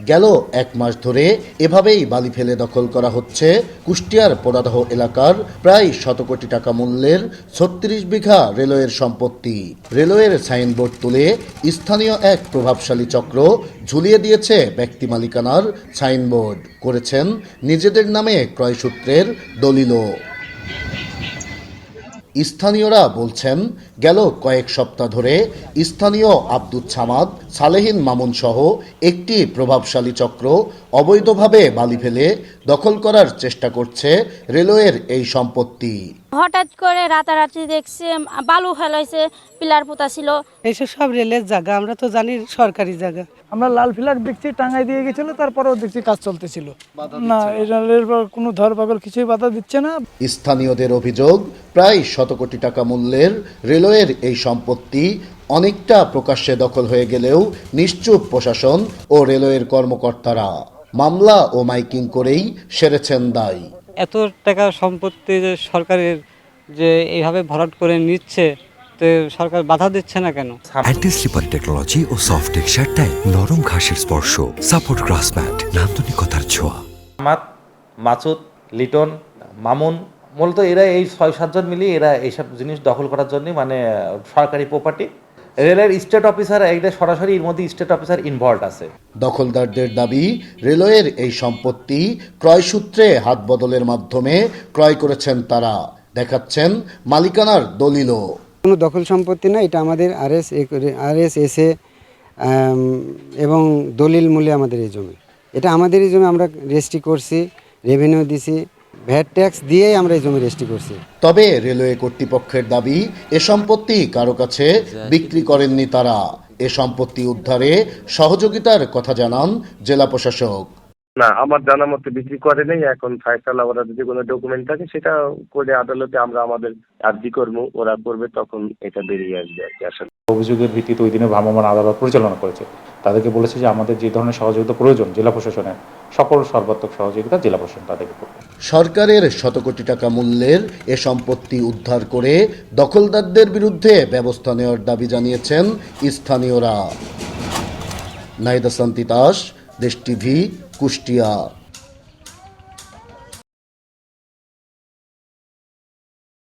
গেল এক মাস ধরে এভাবেই বালি ফেলে দখল করা হচ্ছে কুষ্টিয়ার পোড়াদহ এলাকার প্রায় ১০০ কোটি টাকা মূল্যের ৩৬ বিঘা রেলওয়ের সম্পত্তি। রেলওয়ের সাইনবোর্ড তুলে স্থানীয় এক প্রভাবশালী চক্র ঝুলিয়ে দিয়েছে ব্যক্তি মালিকানার সাইনবোর্ড, করেছেন নিজেদের নামে ক্রয়সূত্রের দলিলও। স্থানীয়রা বলছেন, গেল কয়েক সপ্তাহ ধরে স্থানীয় আব্দুল সামাদ, সালেহিন মামুন সহ একটি প্রভাবশালী চক্র অবৈধভাবে বালি ফেলে দখল করার চেষ্টা করছে রেলওয়ের এই সম্পত্তি। হঠাৎ করে রাতারাতি দেখছি বালু ফেলাইছে, পিলার পোতা ছিল। এইসব সব রেলের জায়গা, আমরা তো জানি সরকারি জায়গা। আমরা লাল ফ্ল্যাগ দেখছি টাঙ্গাই দিয়ে গেছিল, তারপরেও দেখছি কাজ চলতেছিল না, এই রেলের কোনো ধরপাকড় কিছুই বাধা দিচ্ছে না। স্থানীয়দের অভিযোগ, প্রায় ১০০ কোটি টাকা মূল্যের রেলওয়ের এই সম্পত্তি অনেকটা প্রকাশ্যে দখল হয়ে গেলেও নিশ্চুপ প্রশাসন ও রেলওয়ের কর্মকর্তারা মামলা ও মাইকিং করেই সেরেছেন দায়। এত টাকা সম্পত্তি যে সরকারের যে এইভাবে ভরাট করে নিচ্ছে, তো সরকার বাধা দিচ্ছে না কেন? অ্যান্টি স্লিপার টেকনোলজি ও সফট টেক্সচারটাই নরম ঘাসের স্পর্শ, সাপোর্ট গ্রাস ম্যাট, নান্দনিকতার ছোঁয়া। মাসুদ, লিটন, মামুন, মূলত এরা এই ৬-৭ জন মিলিয়ে এরা এইসব জিনিস দখল করার জন্য, মানে সরকারি প্রপার্টি, রেলের স্টেট অফিসার, এইটা সরাসরি এর মধ্যে স্টেট অফিসার ইনভলভ আছে। দখলদারদের দাবি, রেলওয়ের এই সম্পত্তি ক্রয়সূত্রে হাত বদলের মাধ্যমে ক্রয় করেছেন তারা, দেখাচ্ছেন মালিকানার দলিলও। কোনো দখল সম্পত্তি না, এটা আমাদের আরএসএসএ এবং দলিল মূল্যে আমাদের এই জমি, এটা আমাদেরই জমি। আমরা রেজিস্ট্রি করছি, রেভিনিউ দিছি, ভ্যাট ট্যাক্স দিয়েই আমরা এই জমি রেজিস্ট্রি করছি। তবে রেলওয়ে কর্তৃপক্ষের দাবি, এ সম্পত্তি কারো কাছে বিক্রি করেননি তারা। এ সম্পত্তি উদ্ধারে সহযোগিতার কথা জানান জেলা প্রশাসক। না, আমার জানা মতে বিক্রি করে নেই। এখন ফাইসালা ওরা যদি কোনো ডকুমেন্ট থাকে সেটা করে আদালতে আমরা আমাদের আর্জি করবো, ওরা করবে, তখন এটা বেরিয়ে আসবে আর কি। আসলে অভিযোগের ভিত্তিতে ওই দিনে ভ্রাম্যমাণ আদালত পরিচালনা করেছে, তাদেরকে বলেছে যে আমাদের যে ধরনের সহযোগিতা প্রয়োজন জেলা প্রশাসনের, সকল সর্বাত্মক সহযোগিতা জেলা প্রশাসন তাদেরকে করবে। সরকারের ১০০ কোটি টাকা মূল্যের এ সম্পত্তি উদ্ধার করে দখলদারদের বিরুদ্ধে ব্যবস্থা নেওয়ার দাবি জানিয়েছেন স্থানীয়রা। নাহিদ হাসান তিতাস, দেশ টিভি, কুষ্টিয়া।